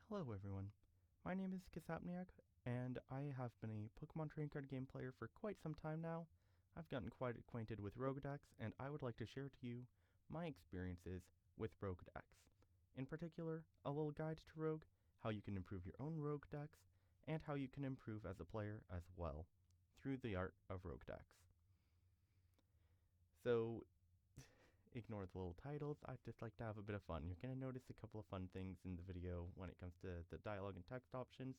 Hello everyone, my name is Kisapniaq, and I have been a Pokemon trading card game player for quite some time now. I've gotten quite acquainted with Rogue decks, and I would like to share to you my experiences with Rogue decks. In particular, a little guide to Rogue, how you can improve your own Rogue decks, and how you can improve as a player as well, through the art of Rogue decks. So, ignore the little titles, I'd just like to have a bit of fun. You're going to notice a couple of fun things in the video when it comes to the dialogue and text options.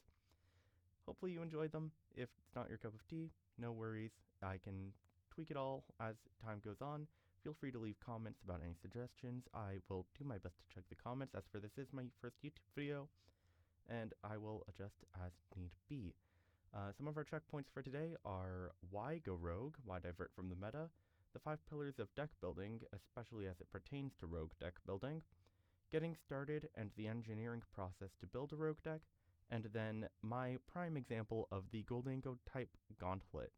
Hopefully you enjoyed them. If it's not your cup of tea, no worries. I can tweak it all as time goes on. Feel free to leave comments about any suggestions. I will do my best to check the comments, as for this is my first YouTube video, and I will adjust as need be. Some of our checkpoints for today are why go rogue, why divert from the meta, the 5 pillars of deck building, especially as it pertains to rogue deck building, getting started and the engineering process to build a rogue deck, and then my prime example of the Gholdengo type Gauntlet,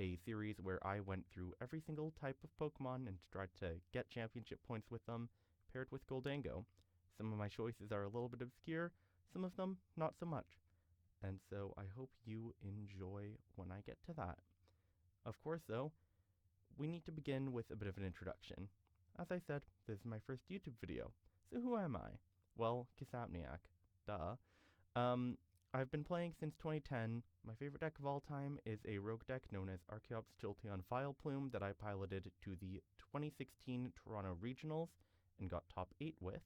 a series where I went through every single type of Pokemon and tried to get championship points with them, paired with Gholdengo. Some of my choices are a little bit obscure, some of them not so much. And so I hope you enjoy when I get to that. Of course, though, we need to begin with a bit of an introduction. As I said, this is my first YouTube video. So who am I? Well, Kisapniaq. Duh. I've been playing since 2010. My favorite deck of all time is a rogue deck known as Archeops Jolteon Vileplume that I piloted to the 2016 Toronto Regionals and got top 8 with.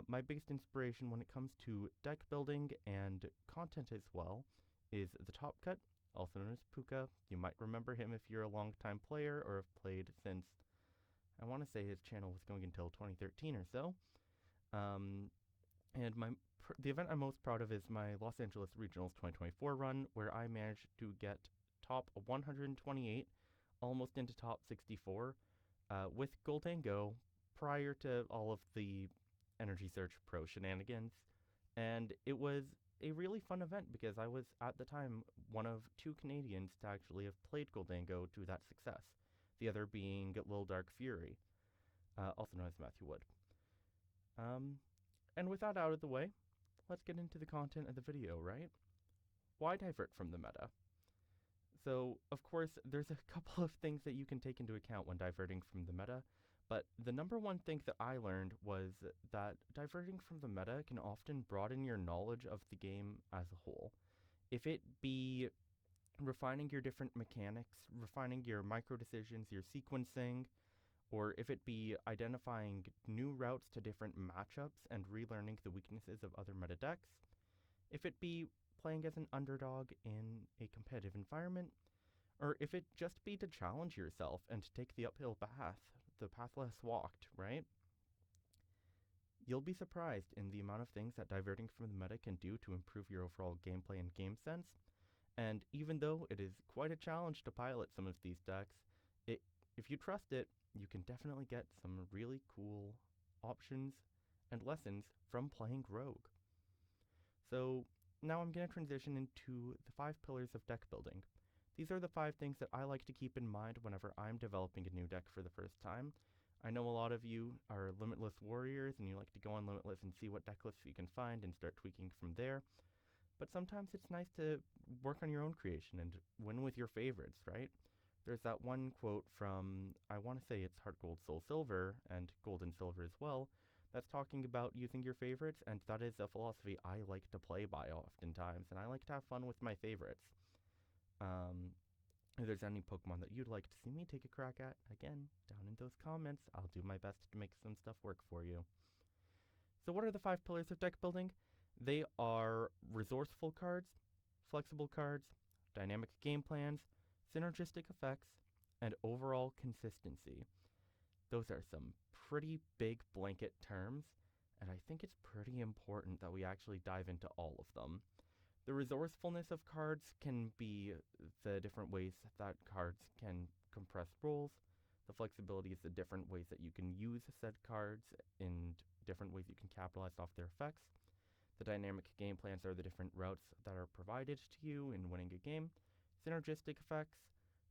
My biggest inspiration when it comes to deck building and content as well is the Top Cut, also known as Puka. You might remember him if you're a long-time player or have played since, I want to say his channel was going until 2013 or so. And the event I'm most proud of is my Los Angeles Regionals 2024 run, where I managed to get top 128, almost into top 64, with Gholdengo prior to all of the Energy Search Pro shenanigans. And it was a really fun event because I was, at the time, one of 2 Canadians to actually have played Gholdengo to that success, the other being Lil Dark Fury, also known as Matthew Wood. And with that out of the way, let's get into the content of the video, right? Why divert from the meta? So, of course, there's a couple of things that you can take into account when diverting from the meta, but the number one thing that I learned was that diverting from the meta can often broaden your knowledge of the game as a whole. If it be refining your different mechanics, refining your micro decisions, your sequencing, or if it be identifying new routes to different matchups and relearning the weaknesses of other meta decks, if it be playing as an underdog in a competitive environment, or if it just be to challenge yourself and take the uphill path, the path less walked, right? You'll be surprised in the amount of things that diverting from the meta can do to improve your overall gameplay and game sense. And even though it is quite a challenge to pilot some of these decks, if you trust it, you can definitely get some really cool options and lessons from playing Rogue. So now I'm going to transition into the 5 pillars of deck building. These are the 5 things that I like to keep in mind whenever I'm developing a new deck for the first time. I know a lot of you are Limitless warriors and you like to go on Limitless and see what deck lists you can find and start tweaking from there. But sometimes it's nice to work on your own creation and win with your favorites, right? There's that one quote from, I want to say it's Heart Gold Soul Silver and Gold and Silver as well, that's talking about using your favorites, and that is a philosophy I like to play by oftentimes, and I like to have fun with my favorites. If there's any Pokemon that you'd like to see me take a crack at, again, down in those comments, I'll do my best to make some stuff work for you. So what are the 5 pillars of deck building? They are resourceful cards, flexible cards, dynamic game plans, synergistic effects, and overall consistency. Those are some pretty big blanket terms, and I think it's pretty important that we actually dive into all of them. The resourcefulness of cards can be the different ways that cards can compress roles. The flexibility is the different ways that you can use said cards and different ways you can capitalize off their effects. The dynamic game plans are the different routes that are provided to you in winning a game. Synergistic effects,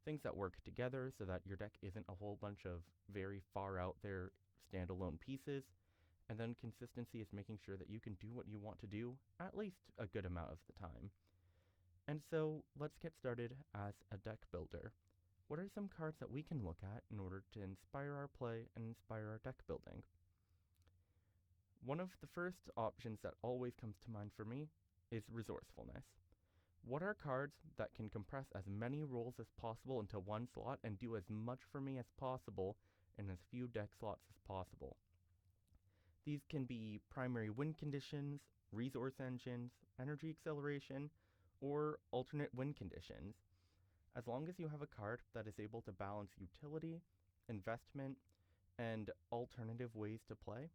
things that work together so that your deck isn't a whole bunch of very far out there standalone pieces. And then consistency is making sure that you can do what you want to do at least a good amount of the time. And so let's get started as a deck builder. What are some cards that we can look at in order to inspire our play and inspire our deck building? One of the first options that always comes to mind for me is Resourcefulness. What are cards that can compress as many roles as possible into one slot and do as much for me as possible in as few deck slots as possible? These can be primary win conditions, resource engines, energy acceleration, or alternate win conditions. As long as you have a card that is able to balance utility, investment, and alternative ways to play,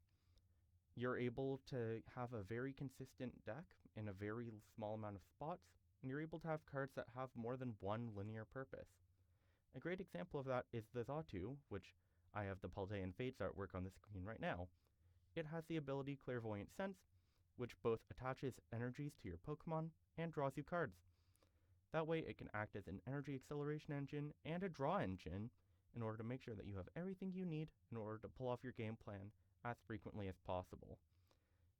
you're able to have a very consistent deck in a very small amount of spots, and you're able to have cards that have more than one linear purpose. A great example of that is the Outtro, which I have the Paldean Fates artwork on the screen right now. It has the ability Clairvoyant Sense, which both attaches energies to your Pokémon and draws you cards. That way it can act as an energy acceleration engine and a draw engine in order to make sure that you have everything you need in order to pull off your game plan as frequently as possible.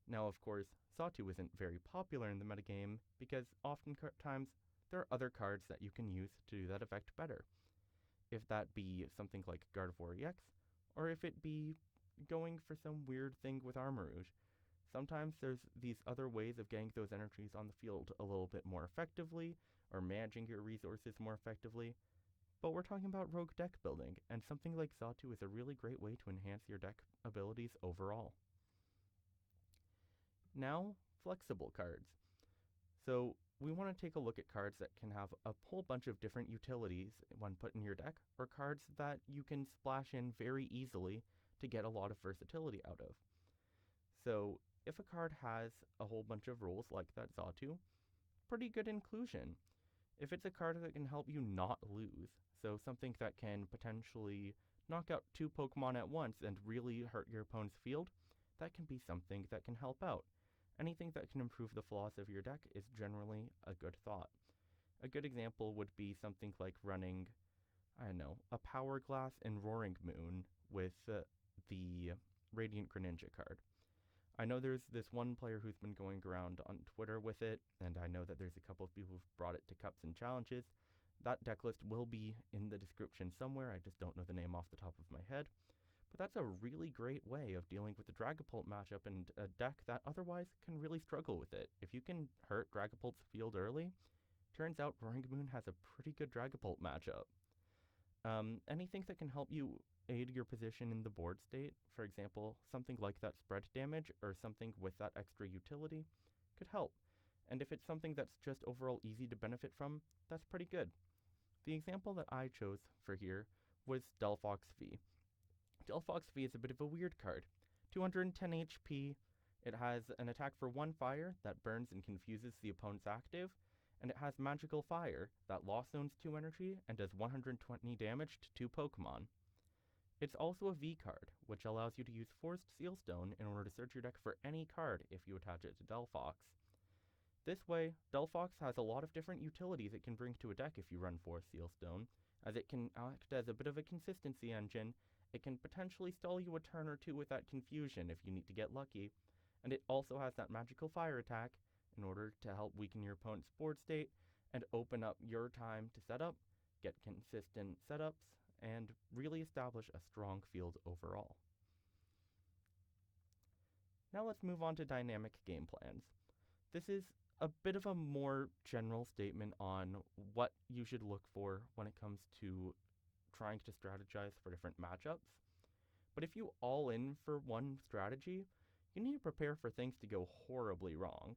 Now, of course, Outtro isn't very popular in the metagame because oftentimes there are other cards that you can use to do that effect better. If that be something like Gardevoir EX, or if it be going for some weird thing with Armarouge. Sometimes there's these other ways of getting those energies on the field a little bit more effectively, or managing your resources more effectively. But we're talking about Rogue Deckbuilding, and something like Outtro is a really great way to enhance your deck abilities overall. Now, flexible cards. So we want to take a look at cards that can have a whole bunch of different utilities when put in your deck, or cards that you can splash in very easily to get a lot of versatility out of. So if a card has a whole bunch of rules like that Outtro, pretty good inclusion. If it's a card that can help you not lose, so something that can potentially knock out 2 Pokemon at once and really hurt your opponent's field, that can be something that can help out. Anything that can improve the flaws of your deck is generally a good thought. A good example would be something like running, a Power Glass and Roaring Moon with the Radiant Greninja card. I know there's this one player who's been going around on Twitter with it, and I know that there's a couple of people who've brought it to cups and challenges. That deck list will be in the description somewhere, I just don't know the name off the top of my head. But that's a really great way of dealing with the Dragapult matchup and a deck that otherwise can really struggle with it. If you can hurt Dragapult's field early, turns out Roaring Moon has a pretty good Dragapult matchup. Anything that can help you aid your position in the board state, for example, something like that spread damage or something with that extra utility, could help. And if it's something that's just overall easy to benefit from, that's pretty good. The example that I chose for here was Delphox V. Delphox V is a bit of a weird card. 210 HP, it has an attack for 1 fire that burns and confuses the opponent's active, and it has Magical Fire that lost zones 2 energy and does 120 damage to 2 Pokemon. It's also a V card, which allows you to use Forced Sealstone in order to search your deck for any card if you attach it to Delphox. This way, Delphox has a lot of different utilities it can bring to a deck if you run Forced Sealstone, as it can act as a bit of a consistency engine. It can potentially stall you a turn or 2 with that confusion if you need to get lucky, and it also has that Magical Fire attack in order to help weaken your opponent's board state and open up your time to set up, get consistent setups, and really establish a strong field overall. Now let's move on to dynamic game plans. This is a bit of a more general statement on what you should look for when it comes to trying to strategize for different matchups. But if you all in for one strategy, you need to prepare for things to go horribly wrong.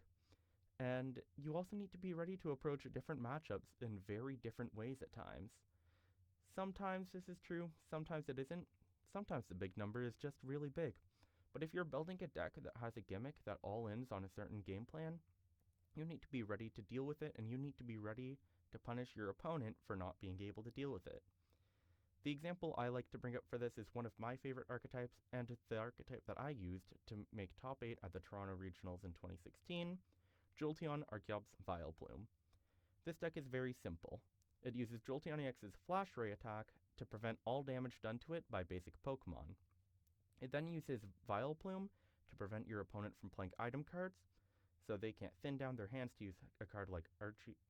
And you also need to be ready to approach different matchups in very different ways at times. Sometimes this is true, sometimes it isn't. Sometimes the big number is just really big. But if you're building a deck that has a gimmick that all ends on a certain game plan, you need to be ready to deal with it, and you need to be ready to punish your opponent for not being able to deal with it. The example I like to bring up for this is one of my favorite archetypes, and the archetype that I used to make top 8 at the Toronto Regionals in 2016, Jolteon Archeop's Vileplume. This deck is very simple. It uses Jolteon EX's Flash Ray attack to prevent all damage done to it by basic Pokemon. It then uses Vileplume to prevent your opponent from playing item cards, so they can't thin down their hands to use a card like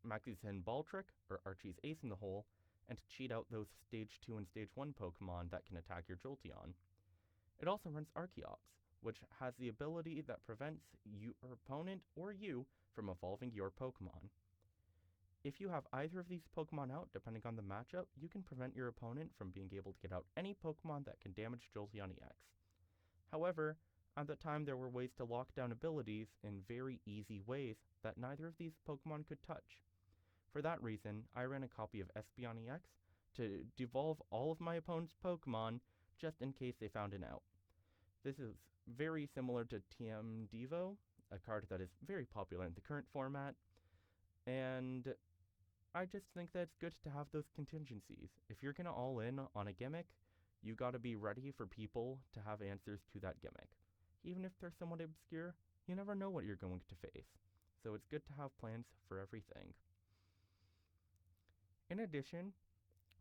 Maxie's Hidden Ball Trick or Archie's Ace in the Hole, and to cheat out those Stage 2 and Stage 1 Pokemon that can attack your Jolteon. It also runs Archeops, which has the ability that prevents your opponent or you from evolving your Pokemon. If you have either of these Pokemon out, depending on the matchup, you can prevent your opponent from being able to get out any Pokemon that can damage Jolteon EX. However, at the time there were ways to lock down abilities in very easy ways that neither of these Pokemon could touch. For that reason, I ran a copy of Espeon EX to devolve all of my opponent's Pokemon just in case they found an out. This is very similar to TM Devo, a card that is very popular in the current format, and I just think that it's good to have those contingencies. If you're going to all in on a gimmick, you got to be ready for people to have answers to that gimmick. Even if they're somewhat obscure, you never know what you're going to face, so it's good to have plans for everything. In addition,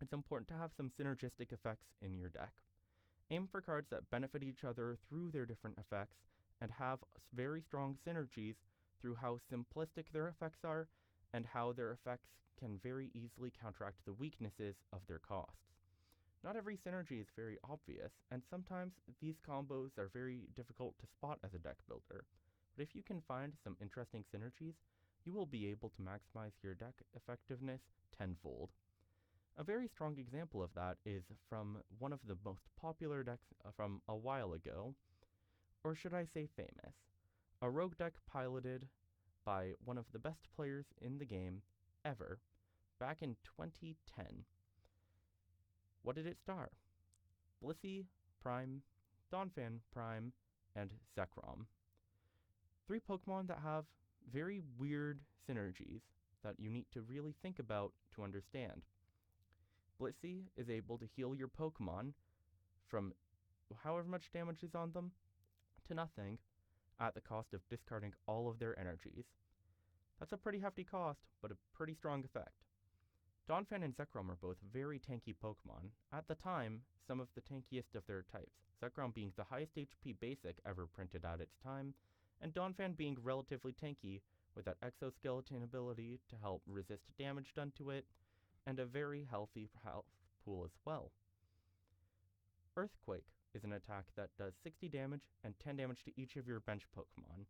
it's important to have some synergistic effects in your deck. Aim for cards that benefit each other through their different effects and have very strong synergies through how simplistic their effects are and how their effects can very easily counteract the weaknesses of their costs. Not every synergy is very obvious, and sometimes these combos are very difficult to spot as a deck builder. But if you can find some interesting synergies, you will be able to maximize your deck effectiveness tenfold. A very strong example of that is from one of the most popular decks from a while ago, or should I say famous, a rogue deck piloted by one of the best players in the game ever, back in 2010. What did it star? Blissey, Prime, Donphan Prime, and Zekrom. 3 Pokemon that have very weird synergies that you need to really think about to understand. Blissey is able to heal your Pokemon from however much damage is on them to nothing at the cost of discarding all of their energies. That's a pretty hefty cost, but a pretty strong effect. Donphan and Zekrom are both very tanky Pokemon, at the time, some of the tankiest of their types, Zekrom being the highest HP basic ever printed at its time, and Donphan being relatively tanky with that exoskeleton ability to help resist damage done to it, and a very healthy health pool as well. Earthquake is an attack that does 60 damage and 10 damage to each of your bench Pokemon,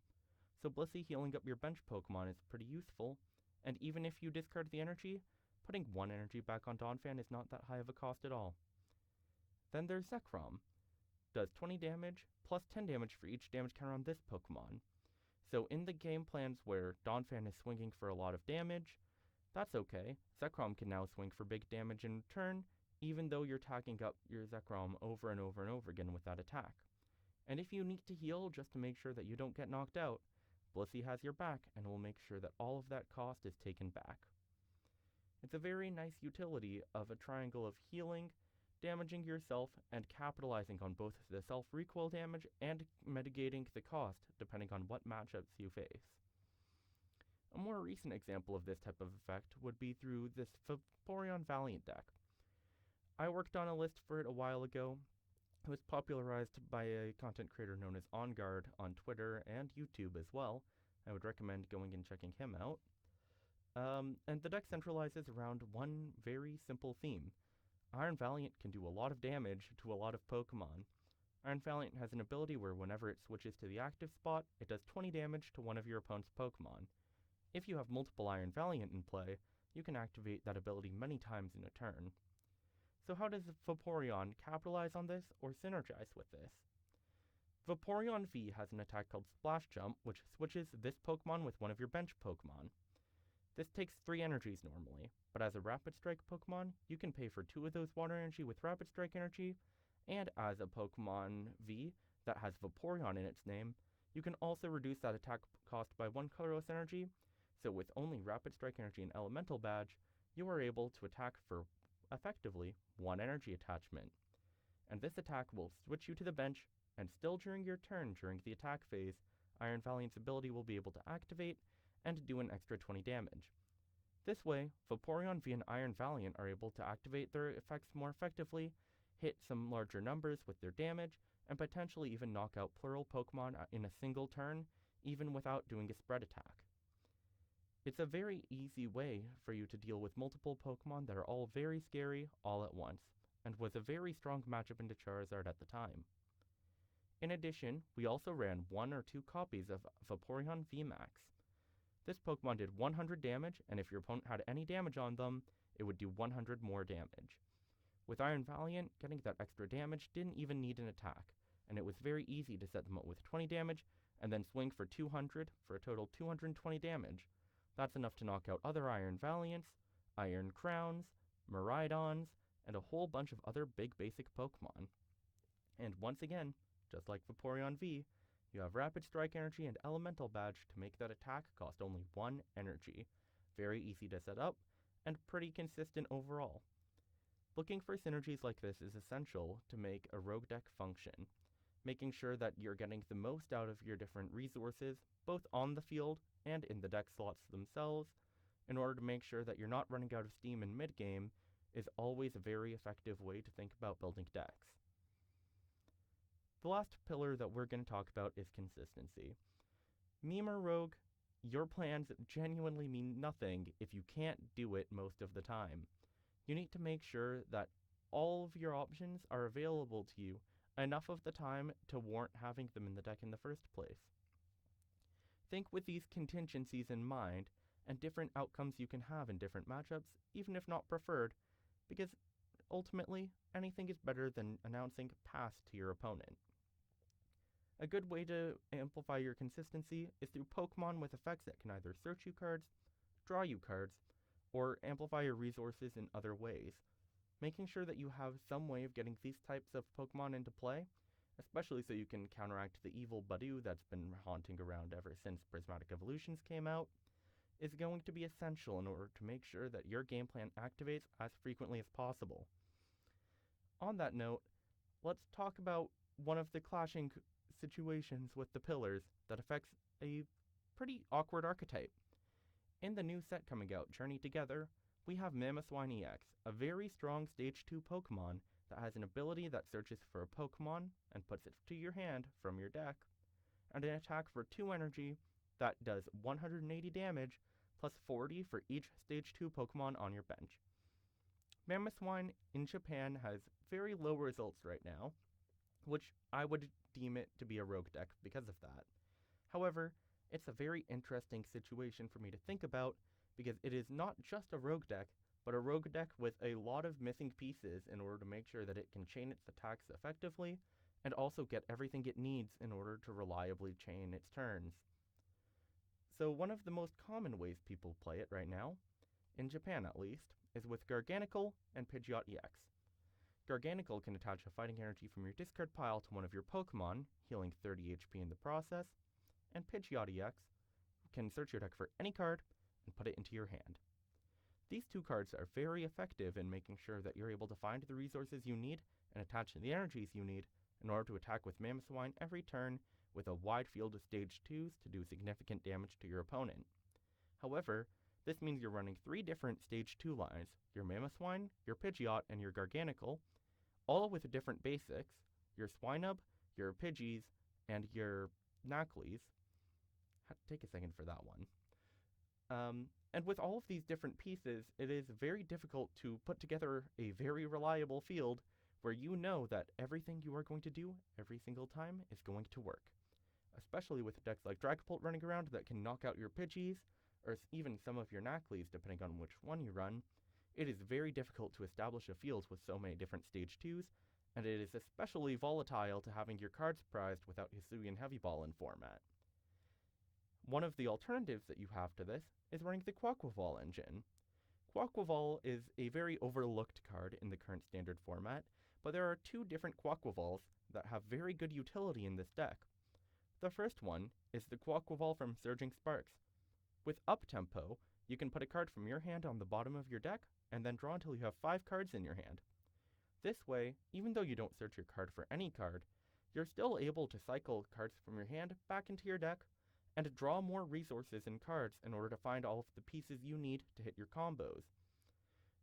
so Blissey healing up your bench Pokemon is pretty useful, and even if you discard the energy, putting 1 energy back on Donphan is not that high of a cost at all. Then there's Zekrom. Does 20 damage, plus 10 damage for each damage counter on this Pokemon. So in the game plans where Donphan is swinging for a lot of damage, that's okay. Zekrom can now swing for big damage in return, even though you're tagging up your Zekrom over and over and over again with that attack. And if you need to heal just to make sure that you don't get knocked out, Blissey has your back and will make sure that all of that cost is taken back. It's a very nice utility of a triangle of healing, damaging yourself, and capitalizing on both the self-recoil damage and mitigating the cost depending on what matchups you face. A more recent example of this type of effect would be through this Vaporeon Valiant deck. I worked on a list for it a while ago. It was popularized by a content creator known as OnGuard on Twitter and YouTube as well. I would recommend going and checking him out. And the deck centralizes around one very simple theme. Iron Valiant can do a lot of damage to a lot of Pokemon. Iron Valiant has an ability where whenever it switches to the active spot, it does 20 damage to one of your opponent's Pokemon. If you have multiple Iron Valiant in play, you can activate that ability many times in a turn. So how does Vaporeon capitalize on this or synergize with this? Vaporeon V has an attack called Splash Jump, which switches this Pokemon with one of your bench Pokemon. This takes 3 energies normally, but as a Rapid Strike Pokemon, you can pay for 2 of those water energy with Rapid Strike energy, and as a Pokemon V that has Vaporeon in its name, you can also reduce that attack cost by 1 colorless energy, so with only Rapid Strike energy and Elemental Badge, you are able to attack for, effectively, 1 energy attachment. And this attack will switch you to the bench, and still during your turn during the attack phase, Iron Valiant's ability will be able to activate and do an extra 20 damage. This way, Vaporeon V and Iron Valiant are able to activate their effects more effectively, hit some larger numbers with their damage, and potentially even knock out plural Pokemon in a single turn, even without doing a spread attack. It's a very easy way for you to deal with multiple Pokemon that are all very scary all at once, and was a very strong matchup into Charizard at the time. In addition, we also ran 1 or 2 copies of Vaporeon VMAX. This Pokemon did 100 damage, and if your opponent had any damage on them, it would do 100 more damage. With Iron Valiant, getting that extra damage didn't even need an attack, and it was very easy to set them up with 20 damage, and then swing for 200 for a total of 220 damage. That's enough to knock out other Iron Valiants, Iron Crowns, Miraidons, and a whole bunch of other big basic Pokemon. And once again, just like Vaporeon V, you have Rapid Strike Energy and Elemental Badge to make that attack cost only 1 energy. Very easy to set up, and pretty consistent overall. Looking for synergies like this is essential to make a rogue deck function, making sure that you're getting the most out of your different resources, both on the field and in the deck slots themselves, in order to make sure that you're not running out of steam in mid-game, is always a very effective way to think about building decks. The last pillar that we're going to talk about is consistency. Meme or rogue, your plans genuinely mean nothing if you can't do it most of the time. You need to make sure that all of your options are available to you enough of the time to warrant having them in the deck in the first place. Think with these contingencies in mind and different outcomes you can have in different matchups, even if not preferred, because ultimately anything is better than announcing pass to your opponent. A good way to amplify your consistency is through Pokemon with effects that can either search you cards, draw you cards, or amplify your resources in other ways. Making sure that you have some way of getting these types of Pokemon into play, especially so you can counteract the evil Budew that's been haunting around ever since Prismatic Evolutions came out, is going to be essential in order to make sure that your game plan activates as frequently as possible. On that note, let's talk about one of the clashing situations with the pillars that affects a pretty awkward archetype. In the new set coming out, Journey Together, we have Mamoswine EX, a very strong Stage 2 Pokemon that has an ability that searches for a Pokemon and puts it to your hand from your deck, and an attack for 2 energy that does 180 damage plus 40 for each Stage 2 Pokemon on your bench. Mamoswine in Japan has very low results right now, which I would deem it to be a rogue deck because of that. However, it's a very interesting situation for me to think about because it is not just a rogue deck, but a rogue deck with a lot of missing pieces in order to make sure that it can chain its attacks effectively and also get everything it needs in order to reliably chain its turns. So one of the most common ways people play it right now, in Japan at least, is with Garganacl and Pidgeot EX. Garganacl can attach a fighting energy from your discard pile to one of your Pokemon, healing 30 HP in the process, and Pidgeot EX can search your deck for any card and put it into your hand. These 2 cards are very effective in making sure that you're able to find the resources you need and attach the energies you need in order to attack with Mamoswine every turn with a wide field of Stage 2s to do significant damage to your opponent. However, this means you're running 3 different Stage 2 lines, your Mamoswine, your Pidgeot, and your Garganacl, all with different basics, your Swinub, your Pidgeys, and your Naclis. Take a second for that one. And with all of these different pieces, it is very difficult to put together a very reliable field where you know that everything you are going to do every single time is going to work. Especially with decks like Dragapult running around that can knock out your Pidgeys, or even some of your Naclis depending on which one you run, it is very difficult to establish a field with so many different Stage 2s, and it is especially volatile to having your cards prized without Hisuian Heavy Ball in format. One of the alternatives that you have to this is running the Quaquaval engine. Quaquaval is a very overlooked card in the current standard format, but there are 2 different Quaquavals that have very good utility in this deck. The first one is the Quaquaval from Surging Sparks. With Up-Tempo, you can put a card from your hand on the bottom of your deck, and then draw until you have 5 cards in your hand. This way, even though you don't search your card for any card, you're still able to cycle cards from your hand back into your deck, and draw more resources and cards in order to find all of the pieces you need to hit your combos.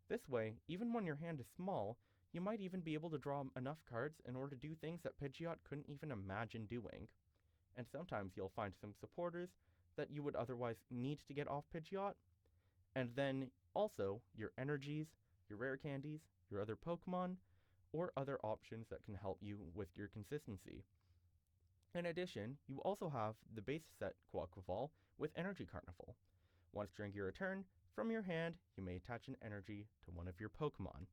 This way, even when your hand is small, You might even be able to draw enough cards in order to do things that Pidgeot couldn't even imagine doing. And sometimes you'll find some supporters that you would otherwise need to get off Pidgeot. And then also your energies, your rare candies, your other Pokemon, or other options that can help you with your consistency. In addition, you also have the base set Quaquaval with Energy Carnival. Once during your turn, from your hand, you may attach an energy to one of your Pokemon.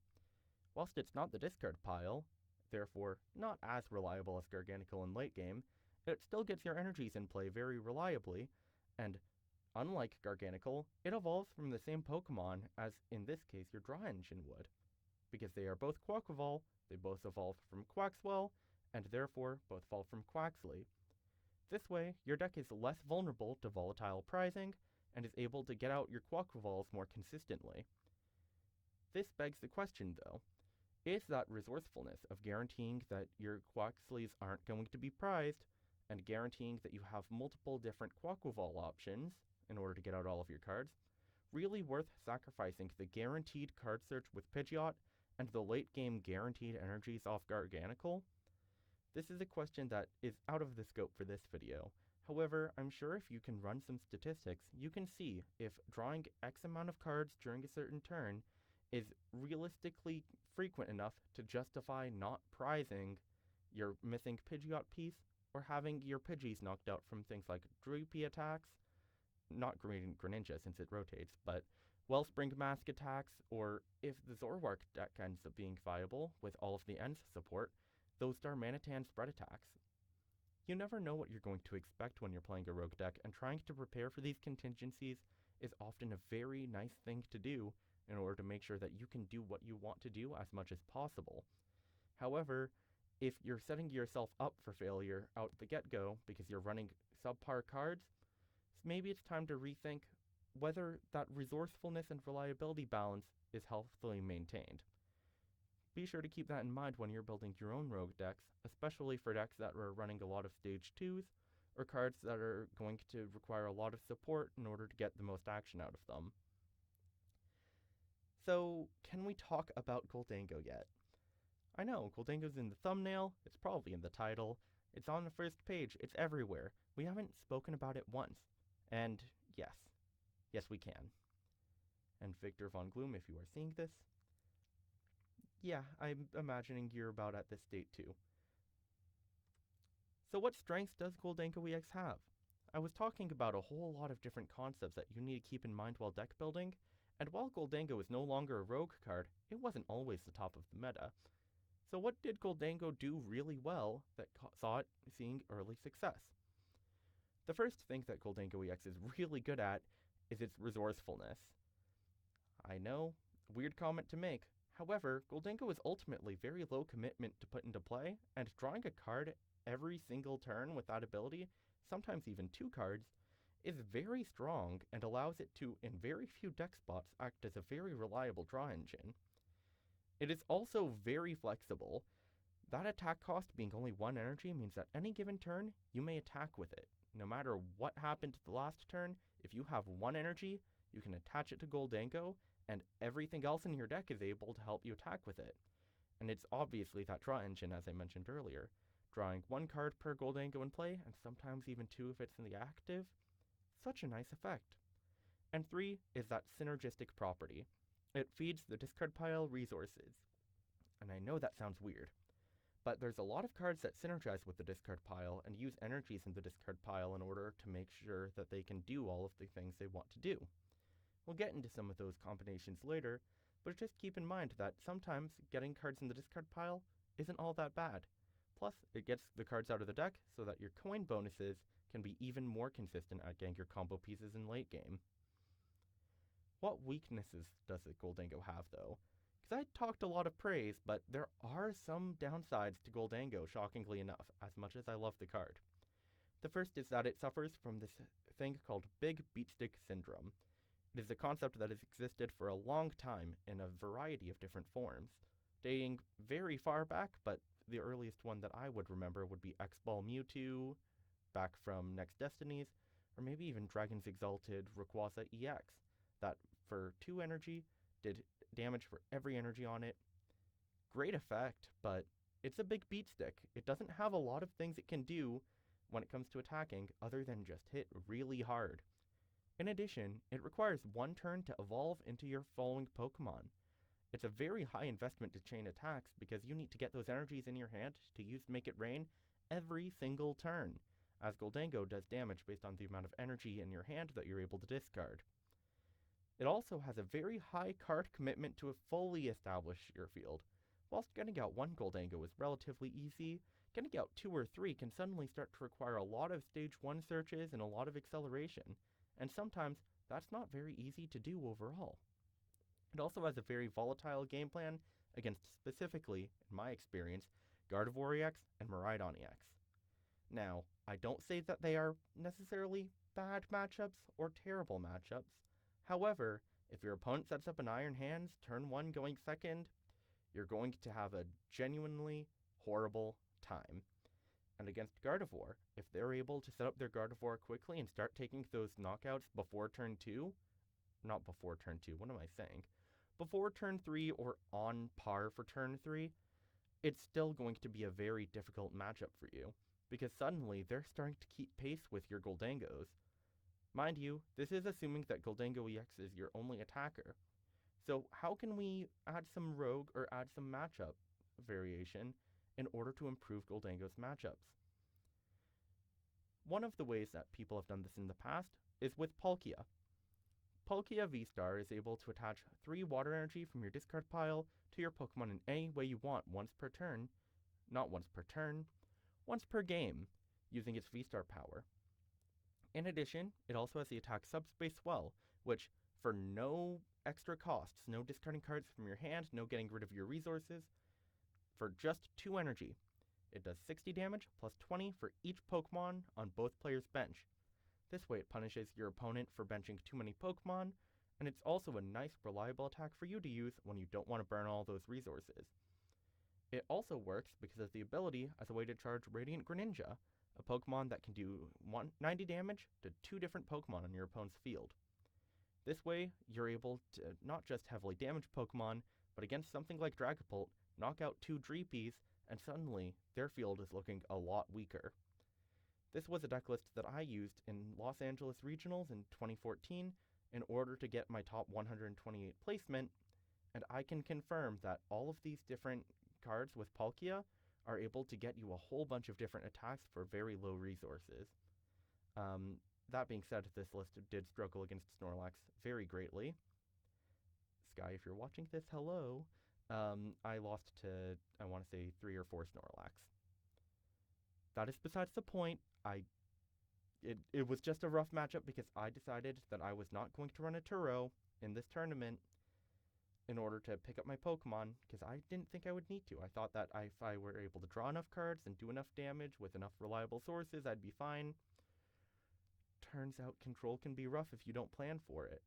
Whilst it's not the discard pile, therefore not as reliable as Garganacl in late game, it still gets your energies in play very reliably, and unlike Garganacl, it evolves from the same Pokemon as, in this case, your Draw Engine would. Because they are both Quaquaval, they both evolve from Quaxwell, and therefore both fall from Quaxly. This way, your deck is less vulnerable to volatile prizing, and is able to get out your Quaquavals more consistently. This begs the question, though. Is that resourcefulness of guaranteeing that your Quaxlys aren't going to be prized, and guaranteeing that you have multiple different Quaquaval options in order to get out all of your cards, really worth sacrificing the guaranteed card search with Pidgeot and the late game guaranteed energies off Garganacl? This is a question that is out of the scope for this video. However, I'm sure if you can run some statistics, you can see if drawing X amount of cards during a certain turn is realistically frequent enough to justify not prizing your missing Pidgeot piece or having your Pidgeys knocked out from things like Droopy attacks, not Greninja since it rotates, but Wellspring Mask attacks, or if the Zorwark deck ends up being viable with all of the Ents support, those Darmanitan spread attacks. You never know what you're going to expect when you're playing a rogue deck, and trying to prepare for these contingencies is often a very nice thing to do in order to make sure that you can do what you want to do as much as possible. However, if you're setting yourself up for failure out the get-go because you're running subpar cards, maybe it's time to rethink whether that resourcefulness and reliability balance is healthily maintained. Be sure to keep that in mind when you're building your own rogue decks, especially for decks that are running a lot of stage 2s, or cards that are going to require a lot of support in order to get the most action out of them. So, can we talk about Gholdengo yet? I know, Gholdengo's in the thumbnail, it's probably in the title, it's on the first page, it's everywhere. We haven't spoken about it once. And yes we can. And Victor Von Gloom, if you are seeing this, yeah, I'm imagining you're about at this state too. So what strengths does Gholdengo EX have? I was talking about a whole lot of different concepts that you need to keep in mind while deck building, and while Gholdengo is no longer a rogue card, it wasn't always the top of the meta. So what did Gholdengo do really well that saw it seeing early success? The first thing that Gholdengo EX is really good at is its resourcefulness. I know, weird comment to make. However, Gholdengo is ultimately very low commitment to put into play, and drawing a card every single turn with that ability, sometimes even 2 cards, is very strong and allows it to, in very few deck spots, act as a very reliable draw engine. It is also very flexible. That attack cost being only 1 energy means that any given turn, you may attack with it. No matter what happened the last turn, if you have 1 energy, you can attach it to Gholdengo, and everything else in your deck is able to help you attack with it. And it's obviously that draw engine, as I mentioned earlier. Drawing 1 card per Gholdengo in play, and sometimes even 2 if it's in the active. Such a nice effect. And 3 is that synergistic property. It feeds the discard pile resources. And I know that sounds weird, but there's a lot of cards that synergize with the discard pile and use energies in the discard pile in order to make sure that they can do all of the things they want to do. We'll get into some of those combinations later, but just keep in mind that sometimes getting cards in the discard pile isn't all that bad. Plus, it gets the cards out of the deck so that your coin bonuses can be even more consistent at getting your combo pieces in late game. What weaknesses does the Gholdengo have, though? Because I talked a lot of praise, but there are some downsides to Gholdengo, shockingly enough, as much as I love the card. The first is that it suffers from this thing called Big Beatstick Syndrome. It is a concept that has existed for a long time in a variety of different forms, dating very far back, but the earliest one that I would remember would be X-Ball Mewtwo, back from Next Destinies, or maybe even Dragon's Exalted Rayquaza EX, that for 2 energy did damage for every energy on it. great effect, but it's a big beat stick. It doesn't have a lot of things it can do when it comes to attacking other than just hit really hard. In addition, it requires one turn to evolve into your following Pokemon. It's a very high investment to chain attacks because you need to get those energies in your hand to use Make It Rain every single turn, as Gholdengo does damage based on the amount of energy in your hand that you're able to discard. It also has a very high card commitment to fully establish your field. Whilst getting out one Gholdengo is relatively easy, getting out 2 or 3 can suddenly start to require a lot of stage 1 searches and a lot of acceleration, and sometimes that's not very easy to do overall. It also has a very volatile game plan against, specifically, in my experience, Gardevoir EX and Miraidon EX. Now, I don't say that they are necessarily bad matchups or terrible matchups. However, if your opponent sets up an Iron Hands, turn 1 going second, you're going to have a genuinely horrible time. And against Gardevoir, if they're able to set up their Gardevoir quickly and start taking those knockouts before turn 2, not before turn 2, what am I saying? Before turn 3 or on par for turn 3, it's still going to be a very difficult matchup for you, because suddenly they're starting to keep pace with your Gholdengos. Mind you, this is assuming that Gholdengo EX is your only attacker. So how can we add some rogue or add some matchup variation in order to improve Gholdengo's matchups? One of the ways that people have done this in the past is with Palkia. Palkia V-Star is able to attach 3 water energy from your discard pile to your Pokemon in any way you want once per turn, not once per turn, once per game, using its V-Star power. In addition, it also has the attack Subspace Swell, which, for no extra costs, no discarding cards from your hand, no getting rid of your resources, for just 2 energy, it does 60 damage plus 20 for each Pokemon on both players' bench. This way it punishes your opponent for benching too many Pokemon, and it's also a nice, reliable attack for you to use when you don't want to burn all those resources. It also works because of the ability as a way to charge Radiant Greninja, a Pokemon that can do 90 damage to 2 different Pokemon on your opponent's field. This way, you're able to not just heavily damage Pokemon, but against something like Dragapult, knock out 2 Dreepies, and suddenly their field is looking a lot weaker. This was a deck list that I used in Los Angeles Regionals in 2014 in order to get my top 128 placement, and I can confirm that all of these different cards with Palkia are able to get you a whole bunch of different attacks for very low resources. That being said, this list did struggle against Snorlax very greatly. Sky, if you're watching this, hello. I lost to, I want to say, 3 or 4 Snorlax. That is besides the point. It was just a rough matchup because I decided that I was not going to run a Turo in this tournament in order to pick up my Pokemon, because I didn't think I would need to. I thought that if I were able to draw enough cards and do enough damage with enough reliable sources, I'd be fine. Turns out control can be rough if you don't plan for it.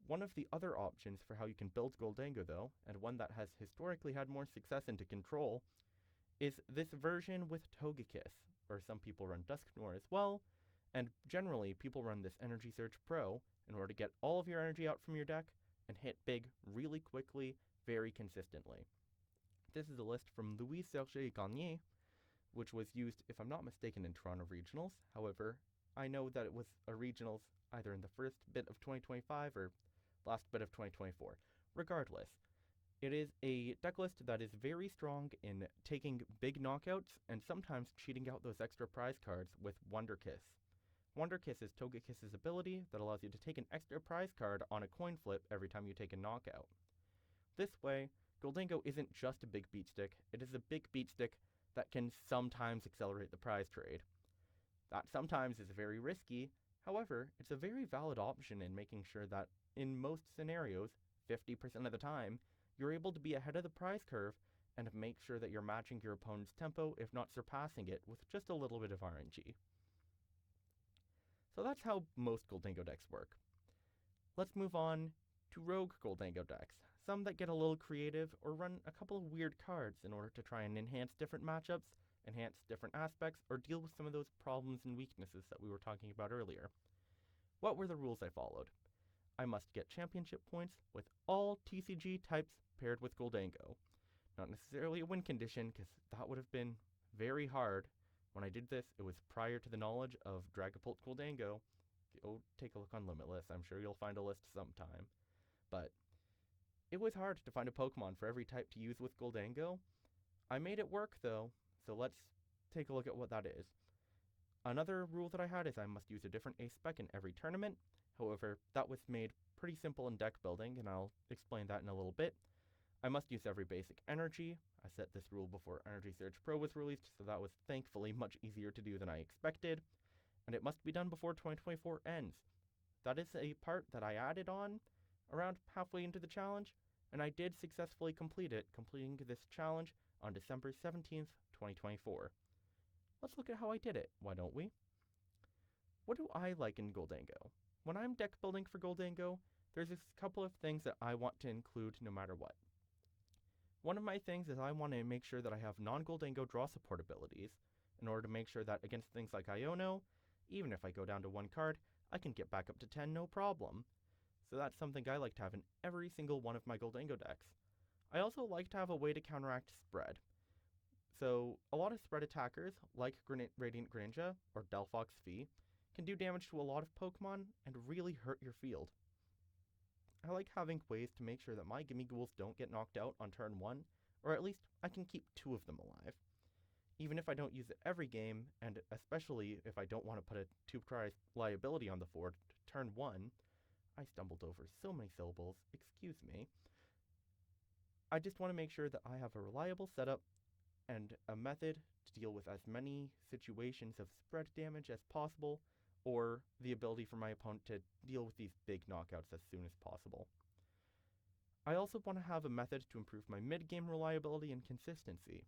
One of the other options for how you can build Gholdengo, though, and one that has historically had more success into control, is this version with Togekiss, or some people run Dusknoir as well, and generally people run this Energy Surge Pro in order to get all of your energy out from your deck and hit big really quickly, very consistently. This is a list from Louis-Serge Gagné, which was used, if I'm not mistaken, in Toronto Regionals. However, I know that it was a Regionals either in the first bit of 2025 or last bit of 2024. Regardless, it is a deck list that is very strong in taking big knockouts and sometimes cheating out those extra prize cards with Wonderkiss. Wonderkiss is Togekiss's ability that allows you to take an extra prize card on a coin flip every time you take a knockout. This way, Gholdengo isn't just a big beat stick, it is a big beat stick that can sometimes accelerate the prize trade. That sometimes is very risky, however, it's a very valid option in making sure that in most scenarios, 50% of the time, you're able to be ahead of the prize curve and make sure that you're matching your opponent's tempo, if not surpassing it, with just a little bit of RNG. So that's how most Gholdengo decks work. Let's move on to Rogue Gholdengo decks, some that get a little creative or run a couple of weird cards in order to try and enhance different matchups, enhance different aspects, or deal with some of those problems and weaknesses that we were talking about earlier. What were the rules I followed? I must get championship points with all TCG types paired with Gholdengo. Not necessarily a win condition, because that would have been very hard. When I did this, it was prior to the knowledge of Dragapult Gholdengo. Go take a look on Limitless. I'm sure you'll find a list sometime. But it was hard to find a Pokemon for every type to use with Gholdengo. I made it work, though, so let's take a look at what that is. Another rule that I had is I must use a different ace spec in every tournament. However, that was made pretty simple in deck building, and I'll explain that in a little bit. I must use every basic energy. I set this rule before Energy Surge Pro was released, so that was thankfully much easier to do than I expected. And it must be done before 2024 ends. That is a part that I added on around halfway into the challenge, and I did successfully complete it, completing this challenge on December 17th, 2024. Let's look at how I did it, why don't we? What do I like in Gholdengo? When I'm deck building for Gholdengo, there's a couple of things that I want to include no matter what. One of my things is I want to make sure that I have non-Gholdengo draw support abilities in order to make sure that against things like Iono, even if I go down to one card, I can get back up to 10 no problem. So that's something I like to have in every single one of my Gholdengo decks. I also like to have a way to counteract spread. So a lot of spread attackers, like Radiant Greninja or Delphox V, can do damage to a lot of Pokemon and really hurt your field. I like having ways to make sure that my Gimmighoul's don't get knocked out on turn 1, or at least I can keep 2 of them alive. Even if I don't use it every game, and especially if I don't want to put a 2-prize liability on the board, turn 1, I stumbled over so many syllables, excuse me. I just want to make sure that I have a reliable setup and a method to deal with as many situations of spread damage as possible, or the ability for my opponent to deal with these big knockouts as soon as possible. I also want to have a method to improve my mid-game reliability and consistency.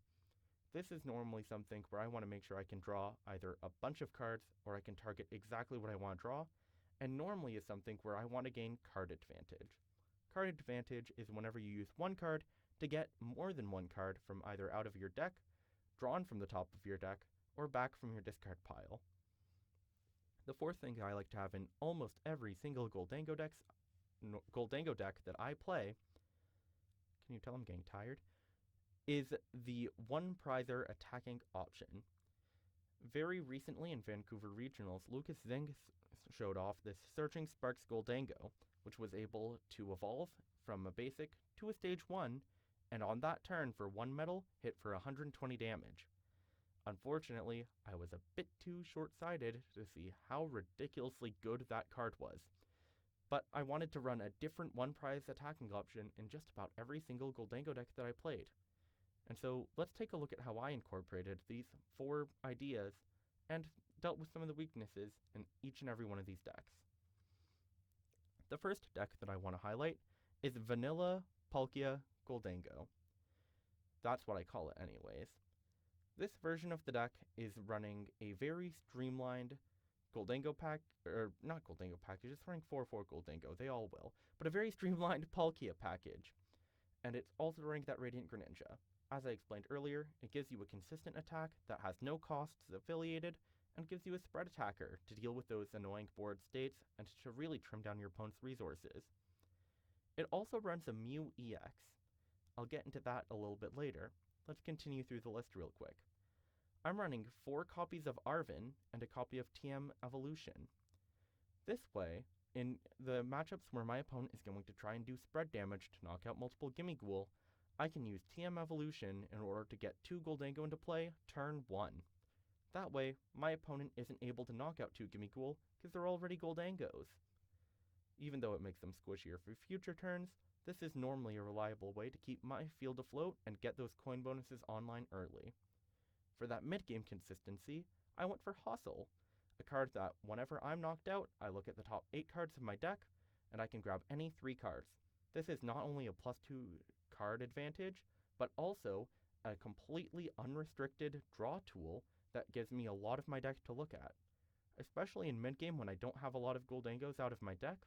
This is normally something where I want to make sure I can draw either a bunch of cards or I can target exactly what I want to draw, and normally is something where I want to gain card advantage. Card advantage is whenever you use one card to get more than one card from either out of your deck, drawn from the top of your deck, or back from your discard pile. The fourth thing I like to have in almost every single Gholdengo deck that I play, can you tell I'm getting tired, is the one prizer attacking option. Very recently in Vancouver Regionals, Lucas Zing showed off this Searching Sparks Gholdengo, which was able to evolve from a basic to a stage 1, and on that turn for 1 metal, hit for 120 damage. Unfortunately, I was a bit too short-sighted to see how ridiculously good that card was. But I wanted to run a different one-prize attacking option in just about every single Gholdengo deck that I played. And so let's take a look at how I incorporated these 4 ideas and dealt with some of the weaknesses in each and every one of these decks. The first deck that I want to highlight is Vanilla Palkia Gholdengo. That's what I call it anyways. This version of the deck is running a very streamlined Gholdengo pack, or not Gholdengo package, it's running 4/4 Gholdengo, they all will, but a very streamlined Palkia package. And it's also running that Radiant Greninja. As I explained earlier, it gives you a consistent attack that has no costs affiliated, and gives you a spread attacker to deal with those annoying board states and to really trim down your opponent's resources. It also runs a Mew EX. I'll get into that a little bit later. Let's continue through the list real quick. I'm running 4 copies of Arven and a copy of TM Evolution. This way, in the matchups where my opponent is going to try and do spread damage to knock out multiple Gimmighoul, I can use TM Evolution in order to get 2 Gholdengo into play turn 1. That way, my opponent isn't able to knock out 2 Gimmighoul because they're already Gholdengos. Even though it makes them squishier for future turns, this is normally a reliable way to keep my field afloat and get those coin bonuses online early. For that mid-game consistency, I went for Hustle, a card that whenever I'm knocked out, I look at the top 8 cards of my deck, and I can grab any 3 cards. This is not only a +2 card advantage, but also a completely unrestricted draw tool that gives me a lot of my deck to look at. Especially in mid-game when I don't have a lot of Gholdengos out of my deck,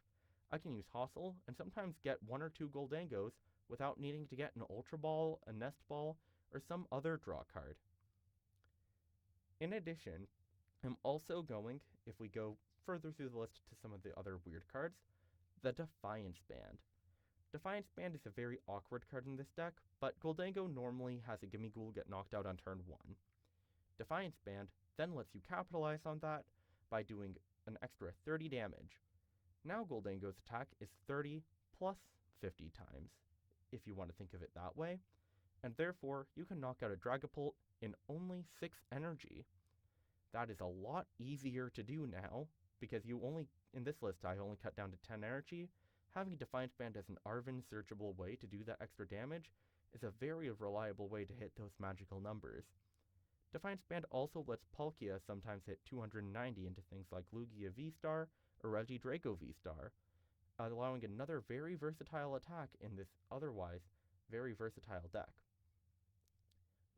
I can use Hustle and sometimes get 1 or 2 Gholdengos without needing to get an Ultra Ball, a Nest Ball, or some other draw card. In addition, I'm also going, if we go further through the list to some of the other weird cards, the Defiance Band. Defiance Band is a very awkward card in this deck, but Gholdengo normally has a Gimmighoul get knocked out on turn 1. Defiance Band then lets you capitalize on that by doing an extra 30 damage. Now Gholdengo's attack is 30 plus 50 times, if you want to think of it that way, and therefore you can knock out a Dragapult in only 6 energy. That is a lot easier to do now, because in this list I only cut down to 10 energy. Having Defiance Band as an Arven searchable way to do that extra damage is a very reliable way to hit those magical numbers. Defiance Band also lets Palkia sometimes hit 290 into things like Lugia V-Star or Regidrago V-Star, allowing another very versatile attack in this otherwise very versatile deck.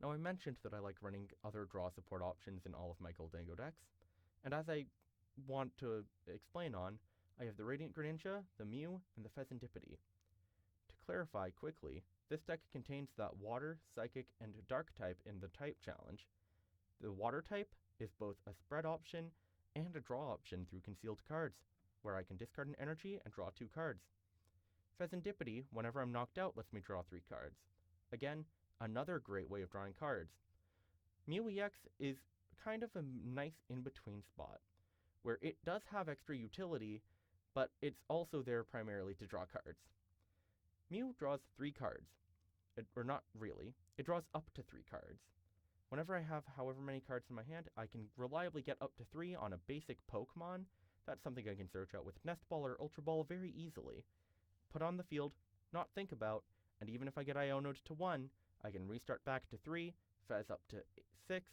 Now I mentioned that I like running other draw support options in all of my Gholdengo decks, and as I want to explain on, I have the Radiant Greninja, the Mew, and the Fezandipiti. To clarify quickly, this deck contains that Water, Psychic, and Dark type in the type challenge. The Water type is both a spread option and a draw option through concealed cards, where I can discard an energy and draw 2 cards. Fezandipiti, whenever I'm knocked out, lets me draw 3 cards. Again, another great way of drawing cards. Mew EX is kind of a nice in-between spot, where it does have extra utility, but it's also there primarily to draw cards. Mew draws 3 cards. Or not really. It draws up to 3 cards. Whenever I have however many cards in my hand, I can reliably get up to 3 on a basic Pokemon. That's something I can search out with Nest Ball or Ultra Ball very easily. Put on the field, not think about, and even if I get Iono'd to 1, I can restart back to 3, Fez up to 6,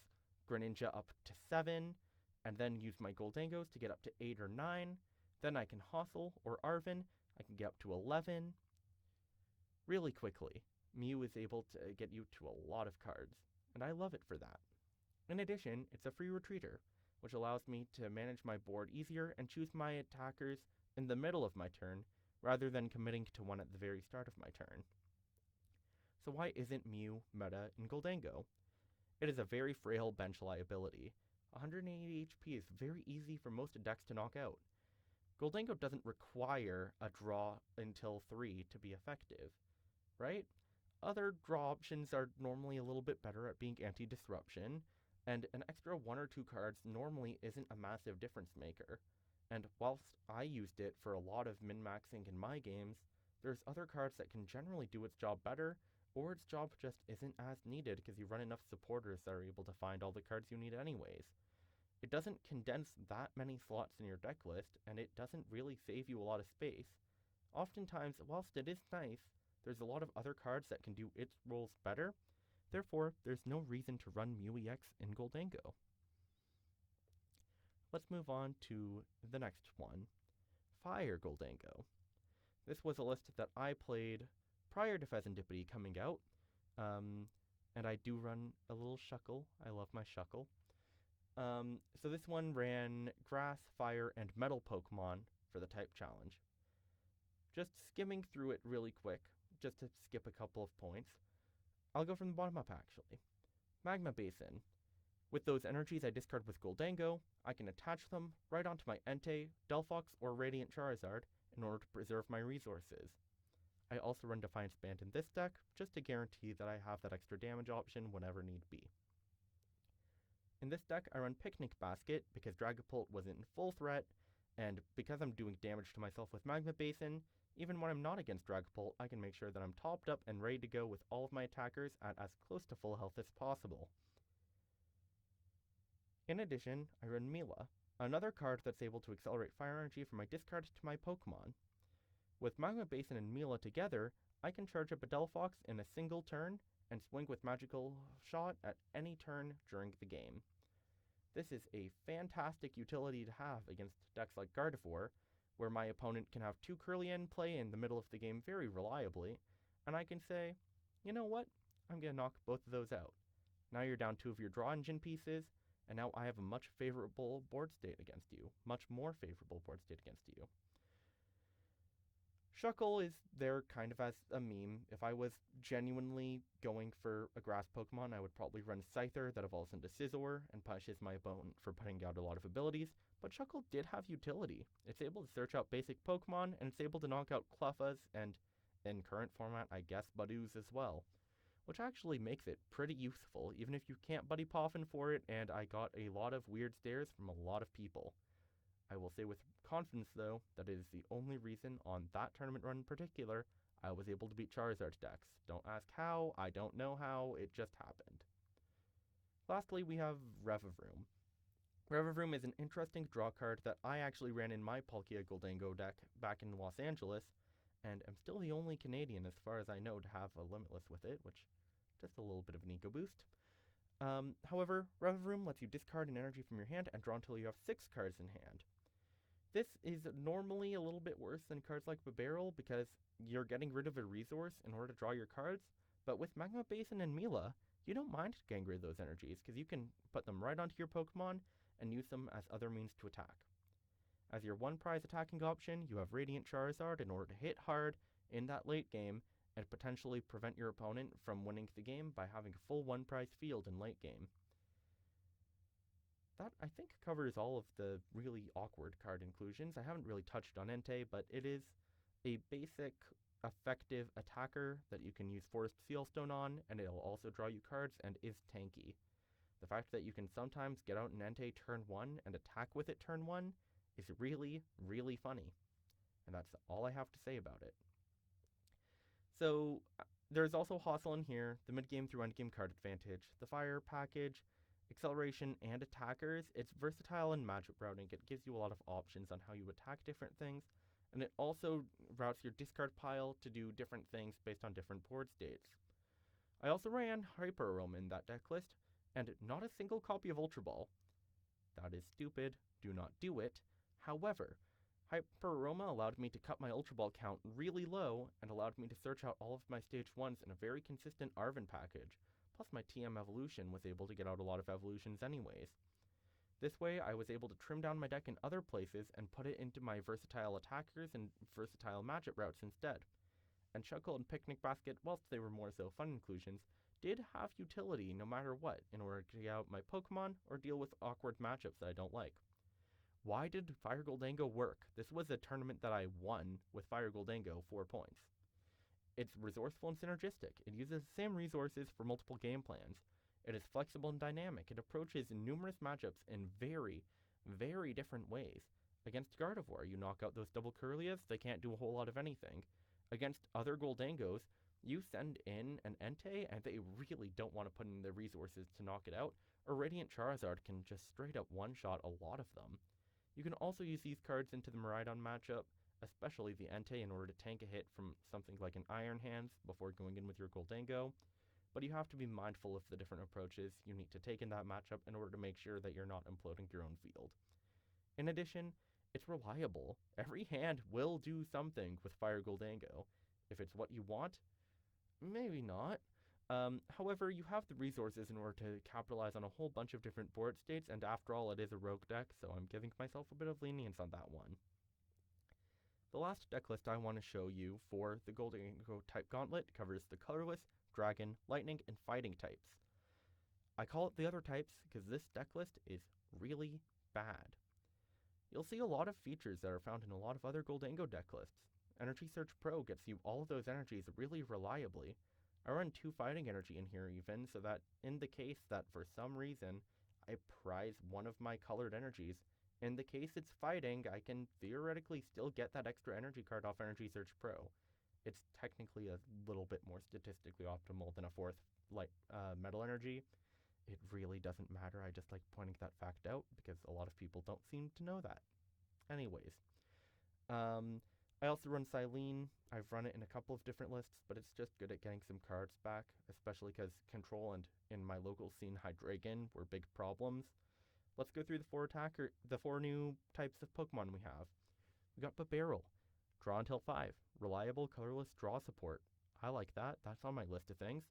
Greninja up to 7, and then use my Gholdengos to get up to 8 or 9. Then I can Hustle or Arven, I can get up to 11. Really quickly, Mew is able to get you to a lot of cards, and I love it for that. In addition, it's a free retreater, which allows me to manage my board easier and choose my attackers in the middle of my turn, rather than committing to one at the very start of my turn. So why isn't Mew meta in Gholdengo? It is a very frail bench liability. 180 HP is very easy for most decks to knock out. Gholdengo doesn't require a draw until 3 to be effective, right? Other draw options are normally a little bit better at being anti-disruption, and an extra 1 or 2 cards normally isn't a massive difference maker. And whilst I used it for a lot of min-maxing in my games, there's other cards that can generally do its job better, or its job just isn't as needed because you run enough supporters that are able to find all the cards you need anyways. It doesn't condense that many slots in your deck list, and it doesn't really save you a lot of space. Oftentimes, whilst it is nice, there's a lot of other cards that can do its roles better. Therefore, there's no reason to run Mew EX in Gholdengo. Let's move on to the next one, Fire Gholdengo. This was a list that I played prior to Fezandipiti coming out, and I do run a little Shuckle. I love my Shuckle. So this one ran Grass, Fire, and Metal Pokemon for the type challenge. Just skimming through it really quick, just to skip a couple of points. I'll go from the bottom up actually. Magma Basin. With those energies I discard with Gholdengo, I can attach them right onto my Entei, Delphox, or Radiant Charizard in order to preserve my resources. I also run Defiance Band in this deck, just to guarantee that I have that extra damage option whenever need be. In this deck, I run Picnic Basket because Dragapult was in full threat, and because I'm doing damage to myself with Magma Basin, even when I'm not against Dragapult, I can make sure that I'm topped up and ready to go with all of my attackers at as close to full health as possible. In addition, I run Mila, another card that's able to accelerate fire energy from my discard to my Pokemon. With Magma Basin and Mila together, I can charge up a Delphox in a single turn and swing with Magical Shot at any turn during the game. This is a fantastic utility to have against decks like Gardevoir, where my opponent can have 2 Kirlian play in the middle of the game very reliably, and I can say, you know what, I'm going to knock both of those out. Now you're down 2 of your draw engine pieces, and now I have a much favorable board state against you, much more favorable board state against you. Shuckle is there kind of as a meme. If I was genuinely going for a grass Pokemon, I would probably run Scyther that evolves into Scizor and punishes my opponent for putting out a lot of abilities, but Shuckle did have utility. It's able to search out basic Pokemon, and it's able to knock out Clefas and in current format, I guess Budoos as well, which actually makes it pretty useful, even if you can't buddy poffin for it, and I got a lot of weird stares from a lot of people. I will say with confidence, though, that it is the only reason on that tournament run in particular I was able to beat Charizard's decks. Don't ask how, I don't know how, it just happened. Lastly, we have Revavroom. Revavroom is an interesting draw card that I actually ran in my Palkia Gholdengo deck back in Los Angeles, and am still the only Canadian as far as I know to have a Limitless with it, which just a little bit of an ego boost. However, Revavroom lets you discard an energy from your hand and draw until you have 6 cards in hand. This is normally a little bit worse than cards like Barrel because you're getting rid of a resource in order to draw your cards, but with Magma Basin and Mila, you don't mind getting rid of those energies because you can put them right onto your Pokemon and use them as other means to attack. As your one prize attacking option, you have Radiant Charizard in order to hit hard in that late game and potentially prevent your opponent from winning the game by having a full one prize field in late game. That, I think, covers all of the really awkward card inclusions. I haven't really touched on Entei, but it is a basic, effective attacker that you can use Forest Sealstone on, and it'll also draw you cards and is tanky. The fact that you can sometimes get out an Entei turn 1 and attack with it turn 1 is really, really funny. And that's all I have to say about it. So, there's also Hustle in here, the mid-game through endgame card advantage, the Fire package, acceleration, and attackers. It's versatile in matchup routing. It gives you a lot of options on how you attack different things, and it also routes your discard pile to do different things based on different board states. I also ran Hyper Aroma in that deck list, and not a single copy of Ultra Ball. That is stupid. Do not do it. However, Hyper Aroma allowed me to cut my Ultra Ball count really low and allowed me to search out all of my stage 1s in a very consistent Arven package. Plus my TM evolution was able to get out a lot of evolutions anyways. This way I was able to trim down my deck in other places and put it into my versatile attackers and versatile matchup routes instead. And Chuckle and Picnic Basket, whilst they were more so fun inclusions, did have utility no matter what in order to get out my Pokemon or deal with awkward matchups that I don't like. Why did Fire Gholdengo work? This was a tournament that I won with Fire Gholdengo 4 points. It's resourceful and synergistic. It uses the same resources for multiple game plans. It is flexible and dynamic. It approaches numerous matchups in very, very different ways. Against Gardevoir, you knock out those double Curlias, they can't do a whole lot of anything. Against other Gholdengos, you send in an Entei, and they really don't want to put in the resources to knock it out, or Radiant Charizard can just straight up one-shot a lot of them. You can also use these cards into the Miraidon matchup, especially the Entei, in order to tank a hit from something like an Iron Hands before going in with your Gholdengo. But you have to be mindful of the different approaches you need to take in that matchup in order to make sure that you're not imploding your own field. In addition, it's reliable. Every hand will do something with Fire Gholdengo. If it's what you want, maybe not. However, you have the resources in order to capitalize on a whole bunch of different board states, and after all, it is a rogue deck, so I'm giving myself a bit of lenience on that one. The last deck list I want to show you for the Gholdengo type Gauntlet covers the Colorless, Dragon, Lightning, and Fighting types. I call it the other types because this deck list is really bad. You'll see a lot of features that are found in a lot of other Gholdengo deck lists. Energy Search Pro gets you all of those energies really reliably. I run 2 fighting energy in here even, so that in the case that for some reason I prize one of my colored energies, in the case it's fighting, I can theoretically still get that extra energy card off Energy Search Pro. It's technically a little bit more statistically optimal than a 4th metal energy. It really doesn't matter, I just like pointing that fact out because a lot of people don't seem to know that. Anyways, I also run Silene. I've run it in a couple of different lists, but it's just good at getting some cards back, especially because Control and in my local scene Hydreigon were big problems. Let's go through the 4 new types of Pokemon we have. We got Barrel, draw until 5, reliable colorless draw support. I like that, that's on my list of things.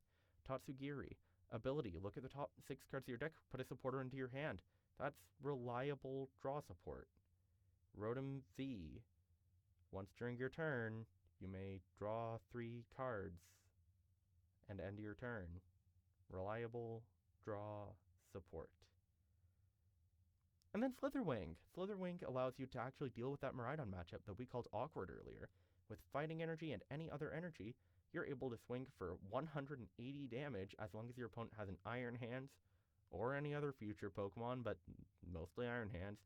Tatsugiri, ability, look at the top 6 cards of your deck, put a supporter into your hand. That's reliable draw support. Rotom V, once during your turn, you may draw 3 cards and end your turn. Reliable draw support. And then Slitherwing. Slitherwing allows you to actually deal with that Miraidon matchup that we called awkward earlier. With fighting energy and any other energy, you're able to swing for 180 damage as long as your opponent has an Iron Hands or any other future Pokemon, but mostly Iron Hands.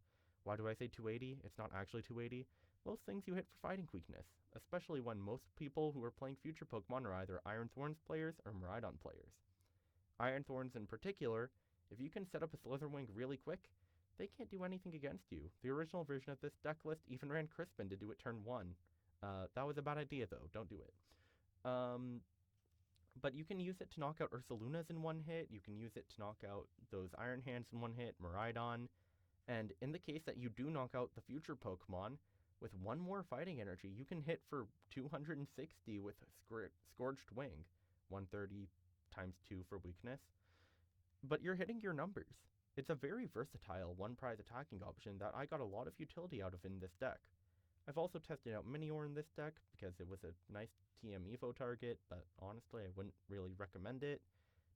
Why do I say 280? It's not actually 280. Most things you hit for fighting weakness, especially when most people who are playing future Pokemon are either Iron Thorns players or Miraidon players. Iron Thorns in particular, if you can set up a Slitherwing really quick, they can't do anything against you. The original version of this deck list even ran Crispin to do it turn 1. That was a bad idea though, don't do it. But you can use it to knock out Ursalunas in one hit, you can use it to knock out those Iron Hands in one hit, Miraidon, and in the case that you do knock out the future Pokemon, with one more fighting energy, you can hit for 260 with Scorched Wing, 130 times 2 for weakness. But you're hitting your numbers. It's a very versatile one-prize attacking option that I got a lot of utility out of in this deck. I've also tested out Minior in this deck because it was a nice TM Evo target, but honestly I wouldn't really recommend it,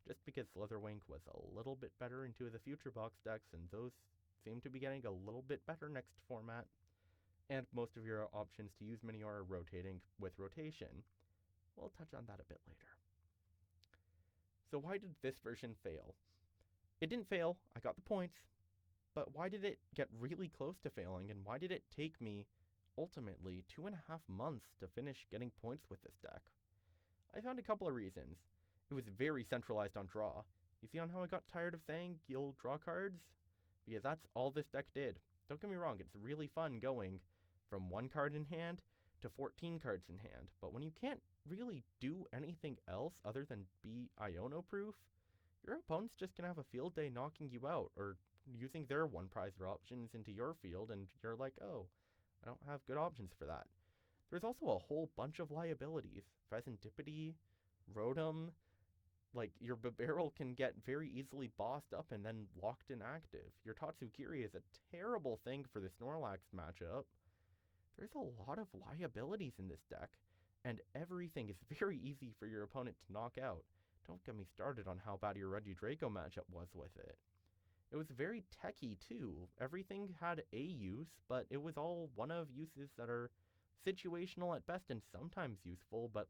just because Slitherwing was a little bit better into the future box decks, and those seem to be getting a little bit better next format. And most of your options to use Minior are rotating with rotation. We'll touch on that a bit later. So why did this version fail? It didn't fail, I got the points, but why did it get really close to failing, and why did it take me ultimately 2.5 months to finish getting points with this deck? I found a couple of reasons. It was very centralized on draw. You see on how I got tired of saying you'll draw cards? Because that's all this deck did. Don't get me wrong, it's really fun going from 1 card in hand to 14 cards in hand, but when you can't really do anything else other than be Iono proof, your opponent's just gonna have a field day knocking you out, or using their one prizer options into your field, and you're like, oh, I don't have good options for that. There's also a whole bunch of liabilities. Pheasantipity, Rotom, like your Barrel can get very easily bossed up and then locked inactive. Your Tatsugiri is a terrible thing for the Snorlax matchup. There's a lot of liabilities in this deck, and everything is very easy for your opponent to knock out. Don't get me started on how bad your Regidrago matchup was with it. It was very techy too. Everything had a use, but it was all one-of uses that are situational at best and sometimes useful, but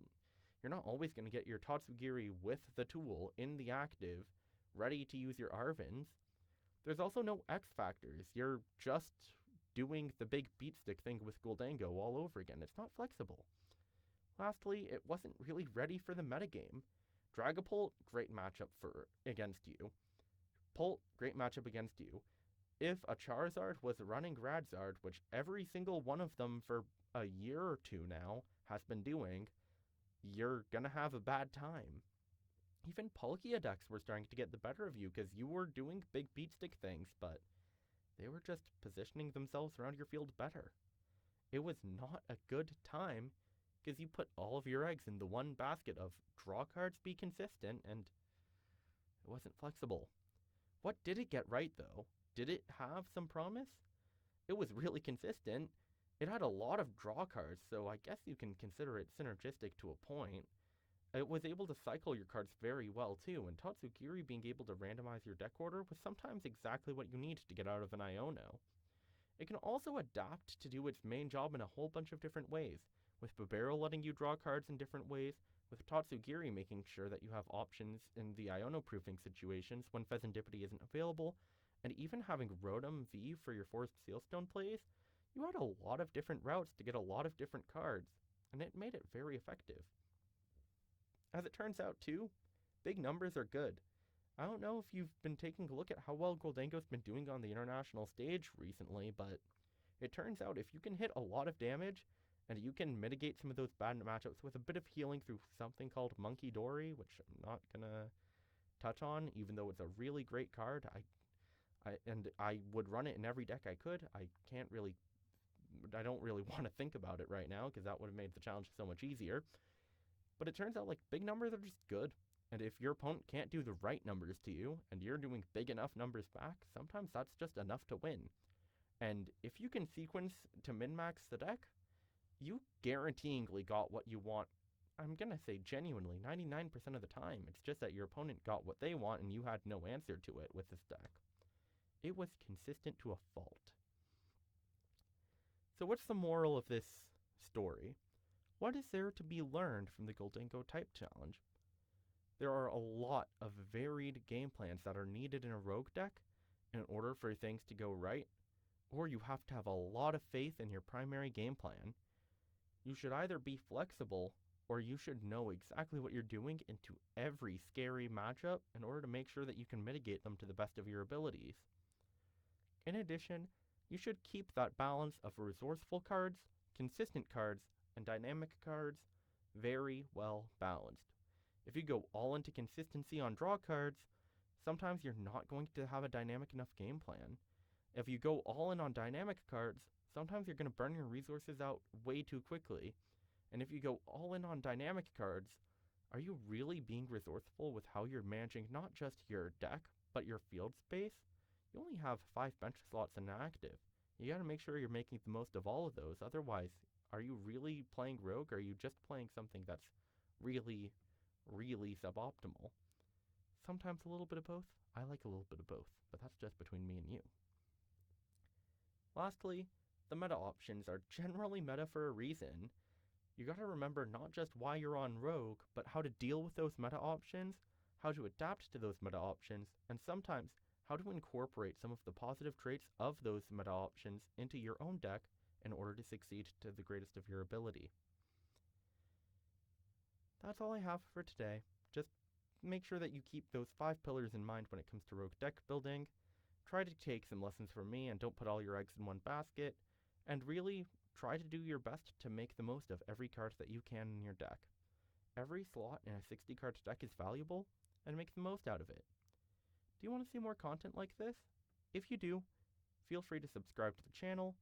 you're not always going to get your Tatsugiri with the tool in the active, ready to use your Arvins. There's also no X factors. You're just doing the big beatstick thing with Gholdengo all over again. It's not flexible. Lastly, it wasn't really ready for the metagame. Dragapult, great matchup against you. Pult, great matchup against you. If a Charizard was running Radzard, which every single one of them for a year or two now has been doing, you're gonna have a bad time. Even Palkia decks were starting to get the better of you because you were doing big beatstick things, but they were just positioning themselves around your field better. It was not a good time because you put all of your eggs in the one basket of draw cards, be consistent, and it wasn't flexible. What did it get right, though? Did it have some promise? It was really consistent. It had a lot of draw cards, so I guess you can consider it synergistic to a point. It was able to cycle your cards very well, too, and Tatsugiri being able to randomize your deck order was sometimes exactly what you need to get out of an Iono. It can also adapt to do its main job in a whole bunch of different ways, with Babero letting you draw cards in different ways, with Tatsugiri making sure that you have options in the Iono proofing situations when Pheasantipity isn't available, and even having Rotom V for your forced Sealstone plays. You had a lot of different routes to get a lot of different cards, and it made it very effective. As it turns out too, big numbers are good. I don't know if you've been taking a look at how well Gholdengo's been doing on the international stage recently, but it turns out if you can hit a lot of damage, and you can mitigate some of those bad matchups with a bit of healing through something called Monkey Dory, which I'm not gonna touch on, even though it's a really great card. I would run it in every deck I could. I don't really want to think about it right now because that would have made the challenge so much easier. But it turns out like big numbers are just good. And if your opponent can't do the right numbers to you and you're doing big enough numbers back, sometimes that's just enough to win. And if you can sequence to min-max the deck, you guaranteeingly got what you want. I'm going to say genuinely, 99% of the time. It's just that your opponent got what they want and you had no answer to it with this deck. It was consistent to a fault. So what's the moral of this story? What is there to be learned from the Gholdengo type challenge? There are a lot of varied game plans that are needed in a rogue deck in order for things to go right, or you have to have a lot of faith in your primary game plan. You should either be flexible, or you should know exactly what you're doing into every scary matchup in order to make sure that you can mitigate them to the best of your abilities. In addition, you should keep that balance of resourceful cards, consistent cards, and dynamic cards very well balanced. If you go all into consistency on draw cards, sometimes you're not going to have a dynamic enough game plan. If you go all in on dynamic cards, sometimes you're going to burn your resources out way too quickly. And if you go all in on dynamic cards, are you really being resourceful with how you're managing not just your deck, but your field space? You only have 5 bench slots inactive. You got to make sure you're making the most of all of those. Otherwise, are you really playing rogue, or are you just playing something that's really, really suboptimal? Sometimes a little bit of both. I like a little bit of both, but that's just between me and you. Lastly, the meta options are generally meta for a reason. You gotta remember not just why you're on rogue, but how to deal with those meta options, how to adapt to those meta options, and sometimes how to incorporate some of the positive traits of those meta options into your own deck in order to succeed to the greatest of your ability. That's all I have for today. Just make sure that you keep those 5 pillars in mind when it comes to rogue deck building. Try to take some lessons from me and don't put all your eggs in one basket, and really try to do your best to make the most of every card that you can in your deck. Every slot in a 60 card deck is valuable, and make the most out of it. Do you want to see more content like this? If you do, feel free to subscribe to the channel.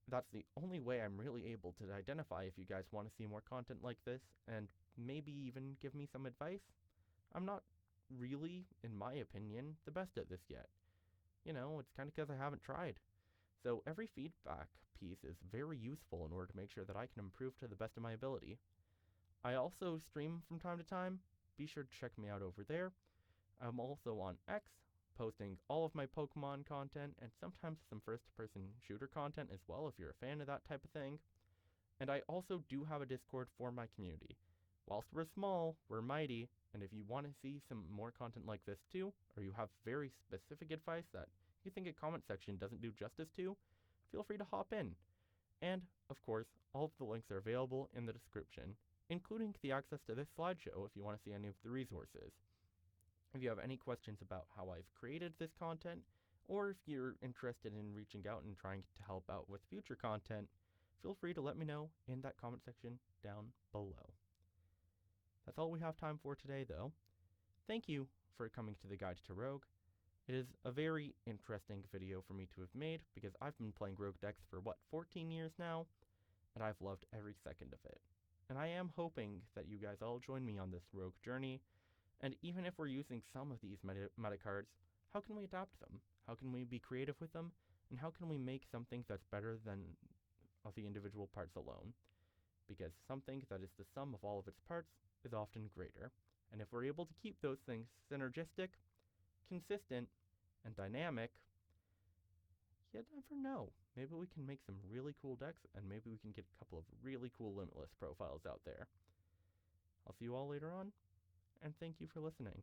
That's the only way I'm really able to identify if you guys want to see more content like this, and maybe even give me some advice. I'm not really, in my opinion, the best at this yet. You know, it's kind of because I haven't tried. So every feedback piece is very useful in order to make sure that I can improve to the best of my ability. I also stream from time to time. Be sure to check me out over there. I'm also on X, posting all of my Pokemon content and sometimes some first-person shooter content as well if you're a fan of that type of thing. And I also do have a Discord for my community. Whilst we're small, we're mighty, and if you want to see some more content like this too, or you have very specific advice that you think a comment section doesn't do justice to, feel free to hop in. And, of course, all of the links are available in the description, including the access to this slideshow if you want to see any of the resources. If you have any questions about how I've created this content, or if you're interested in reaching out and trying to help out with future content, feel free to let me know in that comment section down below. That's all we have time for today, though. Thank you for coming to the Guide to Rogue. It is a very interesting video for me to have made because I've been playing rogue decks for 14 years now, and I've loved every second of it. And I am hoping that you guys all join me on this rogue journey, and even if we're using some of these meta cards, how can we adapt them? How can we be creative with them? And how can we make something that's better than of the individual parts alone? Because something that is the sum of all of its parts is often greater. And if we're able to keep those things synergistic, consistent, and dynamic, you never know. Maybe we can make some really cool decks, and maybe we can get a couple of really cool limitless profiles out there. I'll see you all later on, and thank you for listening.